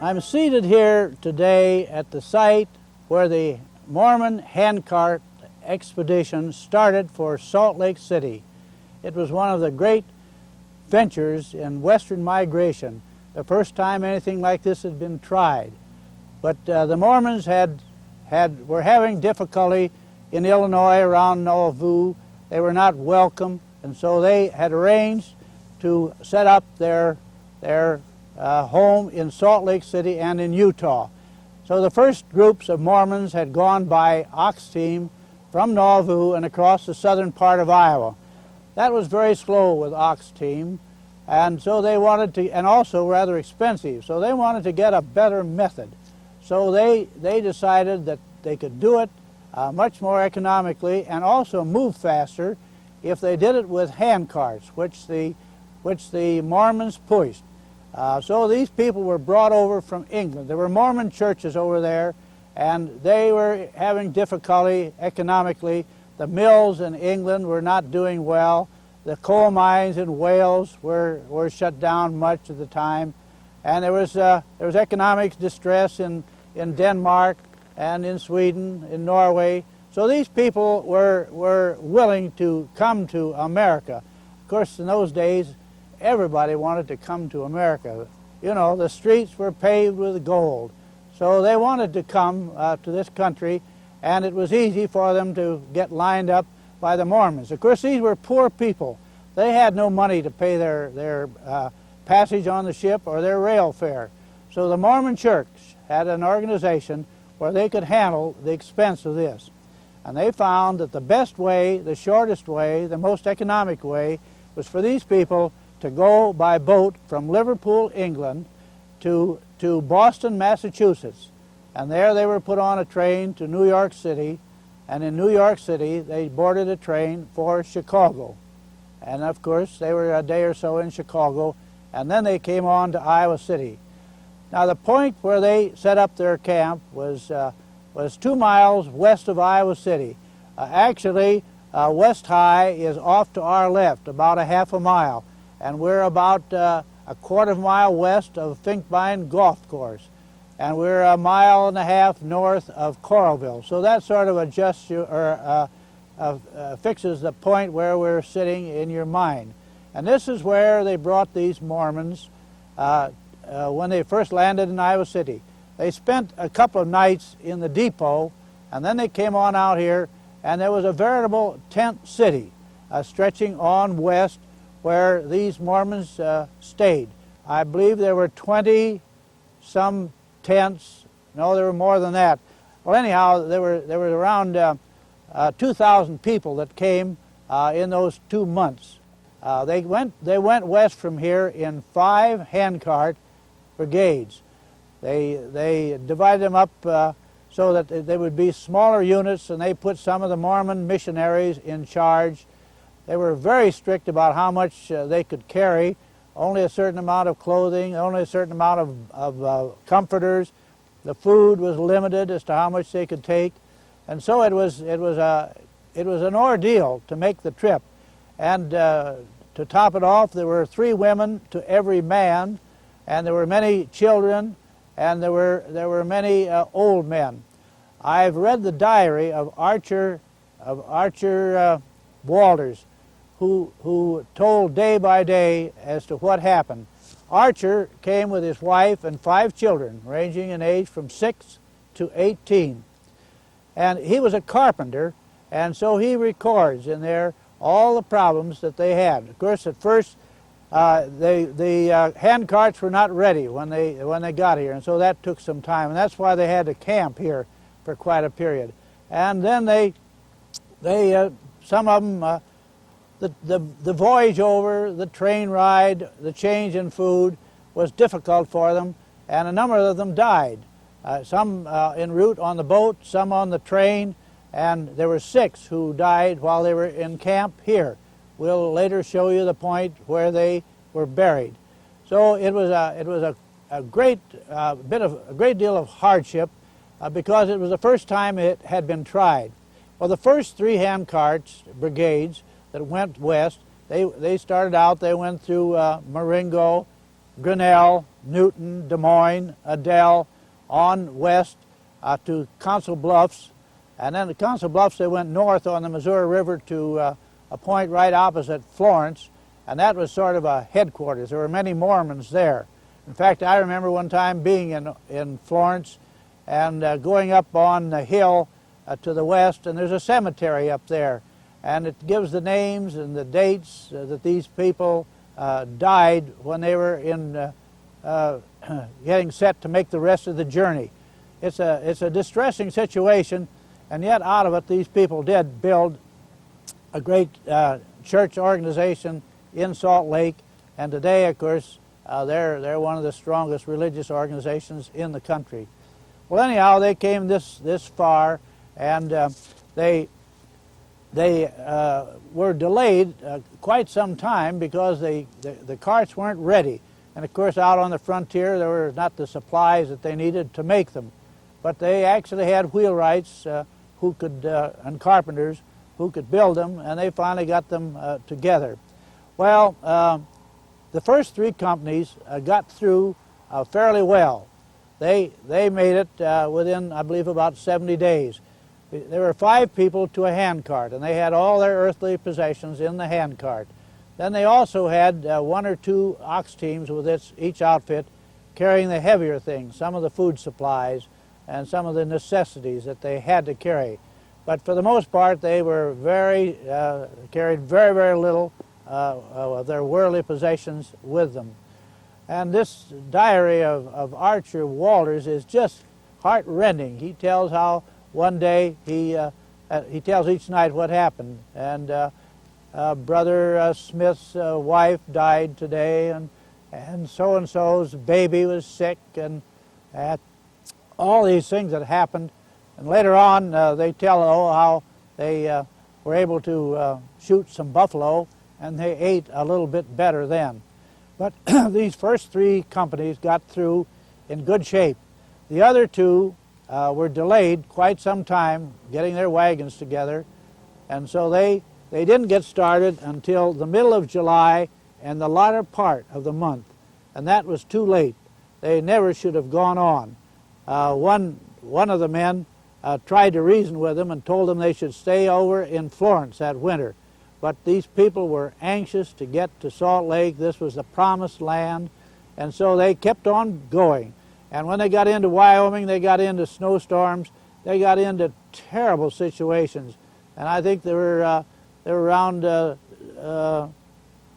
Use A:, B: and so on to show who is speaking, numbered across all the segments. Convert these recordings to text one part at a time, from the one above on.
A: I'm seated here today at the site where the Mormon Handcart expedition started for Salt Lake City. It was one of the great ventures in Western migration, the first time anything like this had been tried. But the Mormons were having difficulty in Illinois around Nauvoo. They were not welcome, and so they had arranged to set up their home in Salt Lake City and in Utah. So the first groups of Mormons had gone by ox team from Nauvoo and across the southern part of Iowa. That was very slow with ox team, and so they wanted to, and also rather expensive, so they wanted to get a better method. So they decided that they could do it much more economically and also move faster if they did it with hand carts, which the Mormons pushed. So these people were brought over from England. There were Mormon churches over there, and they were having difficulty economically. The mills in England were not doing well. The coal mines in Wales were shut down much of the time, and there was economic distress in Denmark and in Sweden, in Norway. So these people were willing to come to America. Of course, in those days, everybody wanted to come to America. You know, the streets were paved with gold. So they wanted to come to this country, and it was easy for them to get lined up by the Mormons. Of course, these were poor people. They had no money to pay their passage on the ship or their rail fare. So the Mormon Church had an organization where they could handle the expense of this. And they found that the best way, the shortest way, the most economic way was for these people to go by boat from Liverpool, England, to Boston, Massachusetts. And there they were put on a train to New York City, and in New York City they boarded a train for Chicago. And of course they were a day or so in Chicago, and then they came on to Iowa City. Now the point where they set up their camp was 2 miles west of Iowa City. Actually, West High is off to our left, about a half a mile, and we're about a quarter-mile west of Finkbein Golf Course, and we're a mile and a half north of Coralville. So that sort of adjusts you, or fixes the point where we're sitting in your mind. And this is where they brought these Mormons when they first landed in Iowa City. They spent a couple of nights in the depot, and then they came on out here, and there was a veritable tent city stretching on west where these Mormons stayed. I believe there were 20-some tents. No, there were more than that. Well, anyhow, there were around 2,000 people that came in those 2 months. They went west from here in 5 handcart brigades. They divided them up so that they would be smaller units, and they put some of the Mormon missionaries in charge. They were very strict about how much they could carry, only a certain amount of clothing, only a certain amount of comforters. The food was limited as to how much they could take, and so it was an ordeal to make the trip. And to top it off, there were 3 women to every man, and there were many children, and there were many old men. I've read the diary of Archer Walters, who told day by day as to what happened. Archer came with his wife and 5 children, ranging in age from 6 to 18. And he was a carpenter, and so he records in there all the problems that they had. Of course, at first, the hand carts were not ready when they got here, and so that took some time, and that's why they had to camp here for quite a period. And then some of them, the voyage over, the train ride, the change in food was difficult for them, and a number of them died. Some en route on the boat, some on the train, and there were 6 who died while they were in camp here. We'll later show you the point where they were buried. So it was a great deal of hardship because it was the first time it had been tried. Well, the first 3 handcarts brigades that went west, they started out. They went through Marengo, Grinnell, Newton, Des Moines, Adel, on west to Council Bluffs. And then at Council Bluffs they went north on the Missouri River to a point right opposite Florence, and that was sort of a headquarters. There were many Mormons there. In fact, I remember one time being in Florence and going up on the hill to the west, and there's a cemetery up there, and it gives the names and the dates that these people died when they were in getting set to make the rest of the journey. It's a distressing situation, and yet out of it these people did build a great church organization in Salt Lake, and today, of course, they're one of the strongest religious organizations in the country. Well, anyhow, they came this far, and they were delayed quite some time because the carts weren't ready. And of course, out on the frontier, there were not the supplies that they needed to make them. But they actually had wheelwrights who could, and carpenters who could build them, and they finally got them together. Well, the first three companies got through fairly well. They made it within, I believe, about 70 days. There were 5 people to a handcart, and they had all their earthly possessions in the handcart. Then they also had 1 or 2 ox teams with each outfit carrying the heavier things, some of the food supplies and some of the necessities that they had to carry. But for the most part, they were carried very, very little of their worldly possessions with them. And this diary of Archer Walters is just heart-rending. He tells how one day he tells each night what happened, and Brother Smith's wife died today, and so-and-so's baby was sick, and all these things that happened. And later on, they tell how they were able to shoot some buffalo, and they ate a little bit better then. But these first 3 companies got through in good shape. The other 2 were delayed quite some time getting their wagons together, and so they didn't get started until the middle of July and the latter part of the month, and that was too late. They never should have gone on. One of the men tried to reason with them and told them they should stay over in Florence that winter. But these people were anxious to get to Salt Lake. This was the promised land, and so they kept on going. And when they got into Wyoming, they got into snowstorms. They got into terrible situations. And I think there were around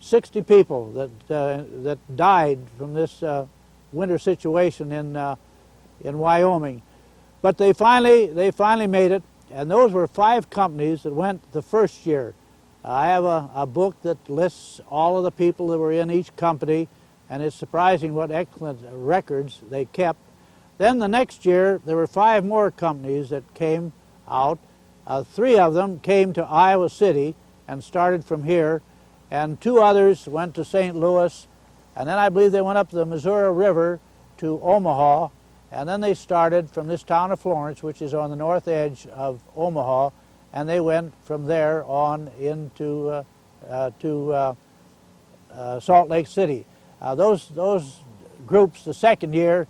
A: 60 people that died from this winter situation in Wyoming. But they finally made it, and those were 5 companies that went the first year. I have a book that lists all of the people that were in each company, and it's surprising what excellent records they kept. Then the next year, there were 5 more companies that came out. 3 of them came to Iowa City and started from here, and 2 others went to St. Louis, and then I believe they went up the Missouri River to Omaha, and then they started from this town of Florence, which is on the north edge of Omaha, and they went from there on into Salt Lake City. Those groups, the second year,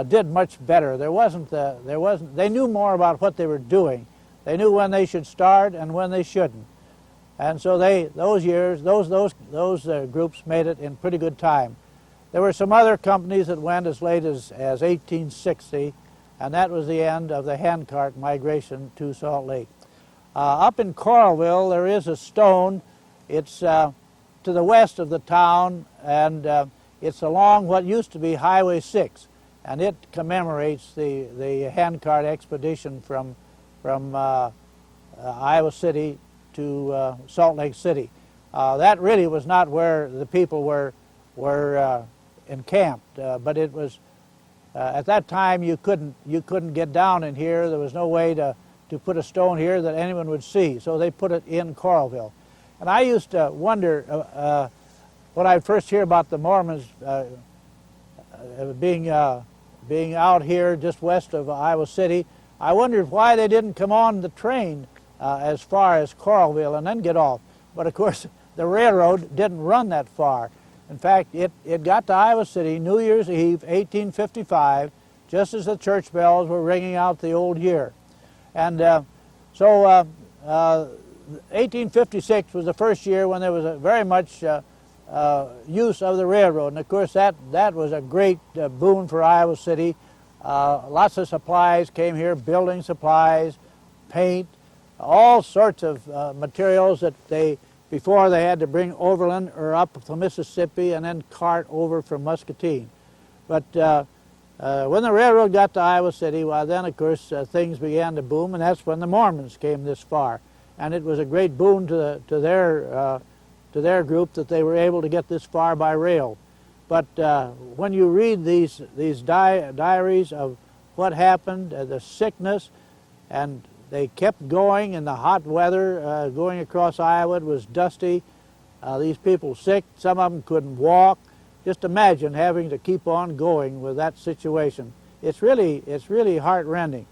A: did much better. They knew more about what they were doing. They knew when they should start and when they shouldn't, and so those groups made it in pretty good time. There were some other companies that went as late as 1860, and that was the end of the handcart migration to Salt Lake. Up in Coralville, there is a stone. It's to the west of the town, and it's along what used to be Highway 6, and it commemorates the handcart expedition from Iowa City to Salt Lake City. That really was not where the people were encamped, but it was at that time you couldn't get down in here. There was no way to put a stone here that anyone would see, so they put it in Coralville. And I used to wonder when I first hear about the Mormons being out here just west of Iowa City, I wondered why they didn't come on the train as far as Coralville and then get off. But of course, the railroad didn't run that far. In fact, it got to Iowa City New Year's Eve, 1855, just as the church bells were ringing out the old year. And 1856 was the first year when there was very much use of the railroad. And of course that was a great boon for Iowa City. Lots of supplies came here, building supplies, paint, all sorts of materials that before they had to bring overland or up the Mississippi and then cart over from Muscatine. But when the railroad got to Iowa City, well then of course things began to boom, and that's when the Mormons came this far. And it was a great boon to their group that they were able to get this far by rail. But when you read these diaries of what happened, the sickness, and they kept going in the hot weather, going across Iowa. It was dusty. These people sick. Some of them couldn't walk. Just imagine having to keep on going with that situation. It's really heart-rending.